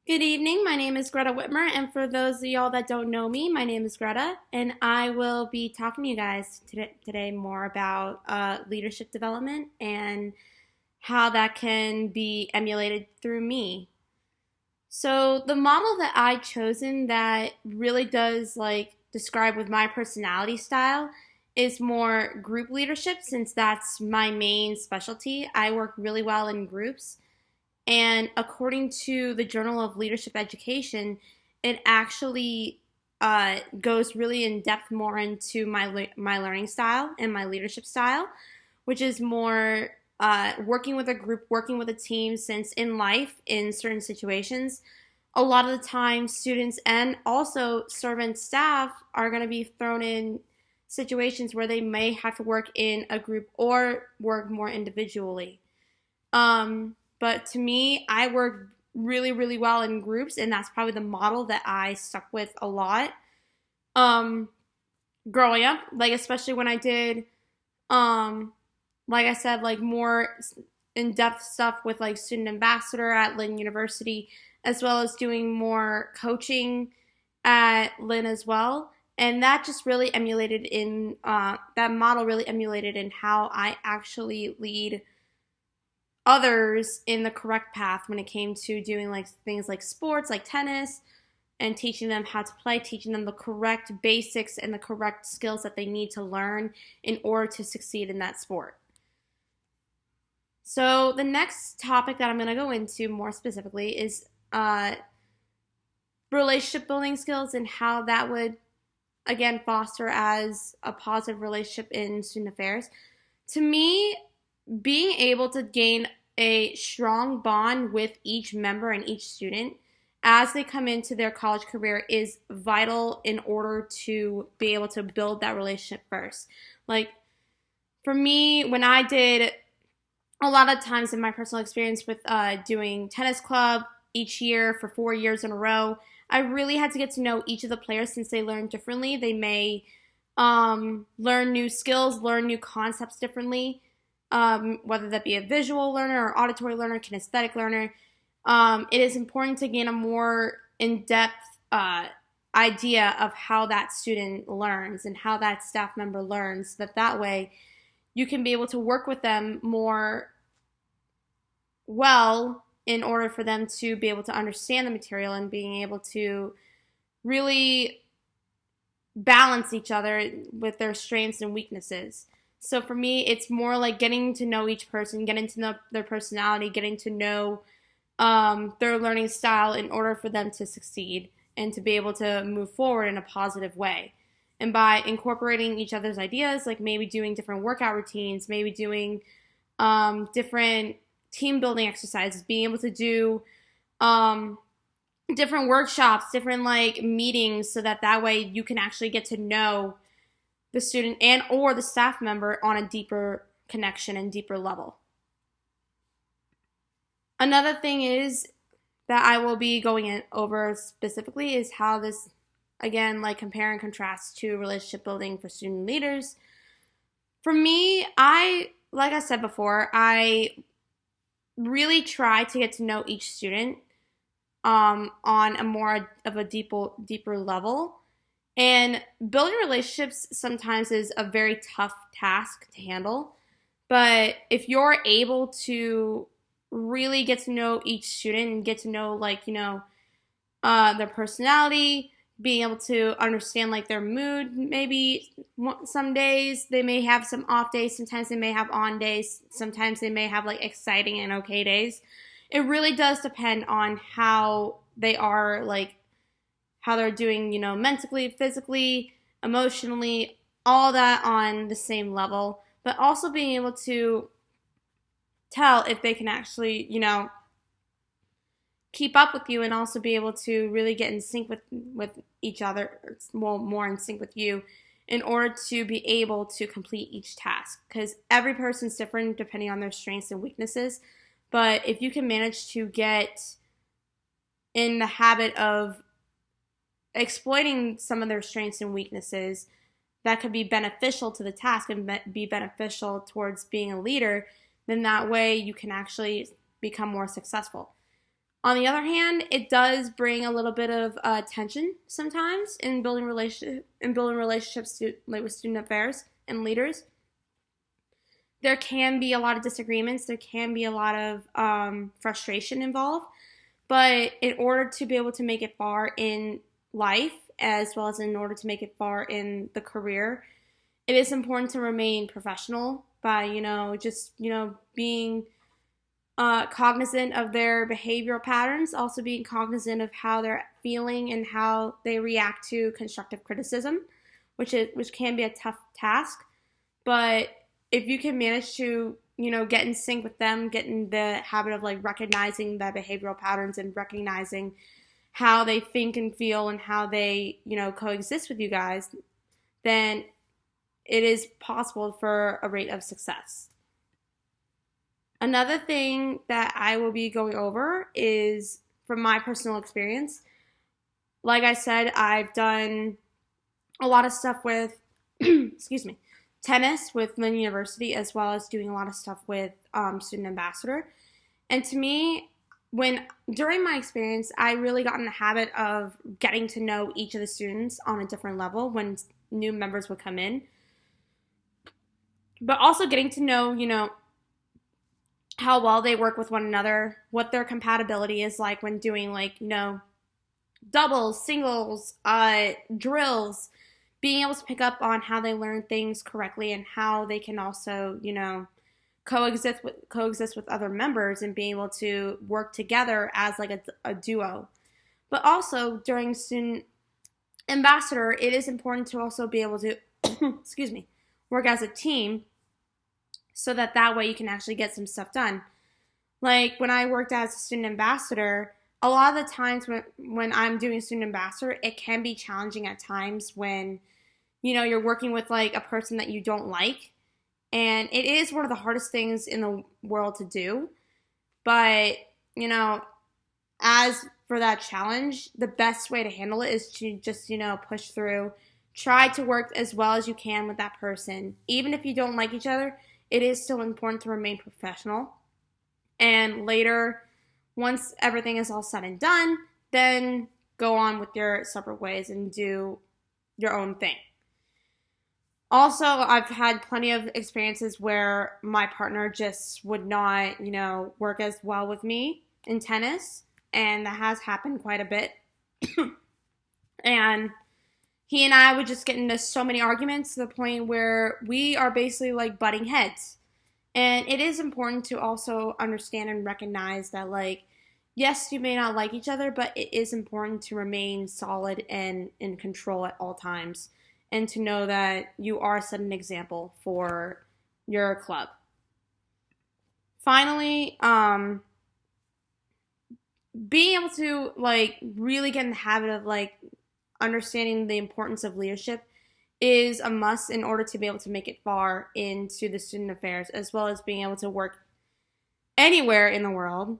Good evening. My name is Greta Whitmer, and for those of y'all that don't know me, my name is Greta, and I will be talking to you guys today more about leadership development and how that can be emulated through me. So the model that I chosen that really does describe with my personality style is more group leadership since that's my main specialty. I work really well in groups. And according to the Journal of Leadership Education, it actually goes really in depth more into my learning style and my leadership style, which is more working with a group, working with a team. Since in life, in certain situations, a lot of the time, students and also servant staff are going to be thrown in situations where they may have to work in a group or work more individually. But to me, I work really, really well in groups, and that's probably the model that I stuck with a lot. Um, Growing up, especially when I did, like I said, more in-depth stuff with student ambassador at Lynn University, as well as doing more coaching at Lynn as well. And that just really emulated in that model really emulated in how I actually lead others in the correct path when it came to doing things like sports, like tennis, and teaching them how to play, teaching them the correct basics and the correct skills that they need to learn in order to succeed in that sport. So the next topic that I'm going to go into more specifically is relationship building skills and how that would, again, foster as a positive relationship in student affairs. To me, being able to gain a strong bond with each member and each student as they come into their college career is vital in order to be able to build that relationship first. Like for me, when I did a lot of times in my personal experience with doing tennis club each year for 4 years in a row, I really had to get to know each of the players since they learn differently. They may learn new skills, learn new concepts differently. Whether that be a visual learner or auditory learner, kinesthetic learner, it is important to gain a more in-depth idea of how that student learns and how that staff member learns, so that way you can be able to work with them more well in order for them to be able to understand the material and being able to really balance each other with their strengths and weaknesses. So for me, it's more like getting to know each person, getting to know their personality, getting to know their learning style in order for them to succeed and to be able to move forward in a positive way. And by incorporating each other's ideas, like maybe doing different workout routines, maybe doing different team building exercises, being able to do different workshops, different meetings, so that way you can actually get to know the student and or the staff member on a deeper connection and deeper level. Another thing is that I will be going over specifically is how this, again, compare and contrast to relationship building for student leaders. For me, like I said before, I really try to get to know each student on a more of a deeper level. And building relationships sometimes is a very tough task to handle. But if you're able to really get to know each student and get to know, their personality, being able to understand, their mood, maybe some days they may have some off days, sometimes they may have on days, sometimes they may have, exciting and okay days. It really does depend on how they are, how they're doing, mentally, physically, emotionally, all that on the same level, but also being able to tell if they can actually, keep up with you and also be able to really get in sync with each other, or more in sync with you in order to be able to complete each task. Because every person's different depending on their strengths and weaknesses. But if you can manage to get in the habit of exploiting some of their strengths and weaknesses, that could be beneficial to the task and be beneficial towards being a leader, then that way you can actually become more successful. On the other hand, it does bring a little bit of tension sometimes in building relationships like with student affairs and leaders. There can be a lot of disagreements. There can be a lot of frustration involved. But in order to be able to make it far in life, as well as in order to make it far in the career, it is important to remain professional by, just, being cognizant of their behavioral patterns, also being cognizant of how they're feeling and how they react to constructive criticism, which can be a tough task. But if you can manage to, get in sync with them, get in the habit of like recognizing the behavioral patterns and recognizing how they think and feel and how they, coexist with you guys, then it is possible for a rate of success. Another thing that I will be going over is from my personal experience. Like I said, I've done a lot of stuff with, excuse me, tennis with Lynn University, as well as doing a lot of stuff with Student Ambassador. And to me, during my experience, I really got in the habit of getting to know each of the students on a different level when new members would come in. But also getting to know, how well they work with one another, what their compatibility is like when doing like, doubles, singles, drills, being able to pick up on how they learn things correctly and how they can also, coexist with other members and being able to work together as like a duo. But also during Student Ambassador, it is important to also be able to, excuse me, work as a team so that way you can actually get some stuff done. Like when I worked as a Student Ambassador, a lot of the times when I'm doing Student Ambassador, it can be challenging at times when, you're working with like a person that you don't like. And it is one of the hardest things in the world to do. But, as for that challenge, the best way to handle it is to just, push through. Try to work as well as you can with that person. Even if you don't like each other, it is still important to remain professional. And later, once everything is all said and done, then go on with your separate ways and do your own thing. Also, I've had plenty of experiences where my partner just would not, work as well with me in tennis, and that has happened quite a bit. And he and I would just get into so many arguments to the point where we are basically like butting heads. And it is important to also understand and recognize that, like, yes, you may not like each other, but it is important to remain solid and in control at all times, and to know that you are setting an example for your club. Finally, being able to like really get in the habit of like understanding the importance of leadership is a must in order to be able to make it far into the student affairs, as well as being able to work anywhere in the world.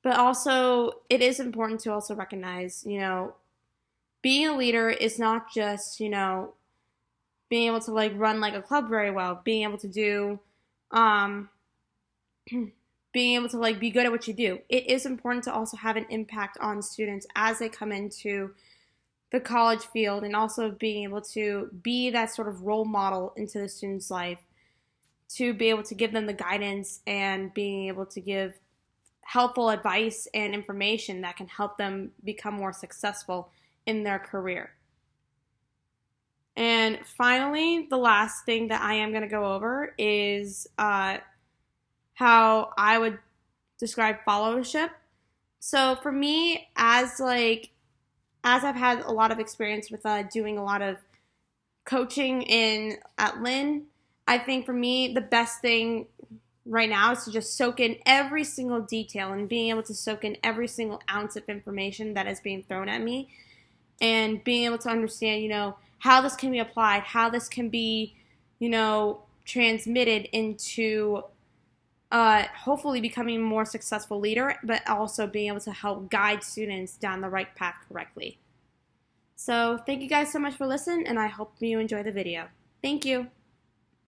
But also, it is important to also recognize, being a leader is not just, being able to like run like a club very well, being able to do, being able to like be good at what you do. It is important to also have an impact on students as they come into the college field, and also being able to be that sort of role model into the student's life, to be able to give them the guidance and being able to give helpful advice and information that can help them become more successful in their career. And finally, the last thing that I am going to go over is how I would describe followership. So for me, as I've had a lot of experience with doing a lot of coaching at Lynn, I think for me, the best thing right now is to just soak in every single detail and being able to soak in every single ounce of information that is being thrown at me, and being able to understand, how this can be applied, how this can be, transmitted into hopefully becoming a more successful leader, but also being able to help guide students down the right path correctly. So thank you guys so much for listening, and I hope you enjoy the video. Thank you.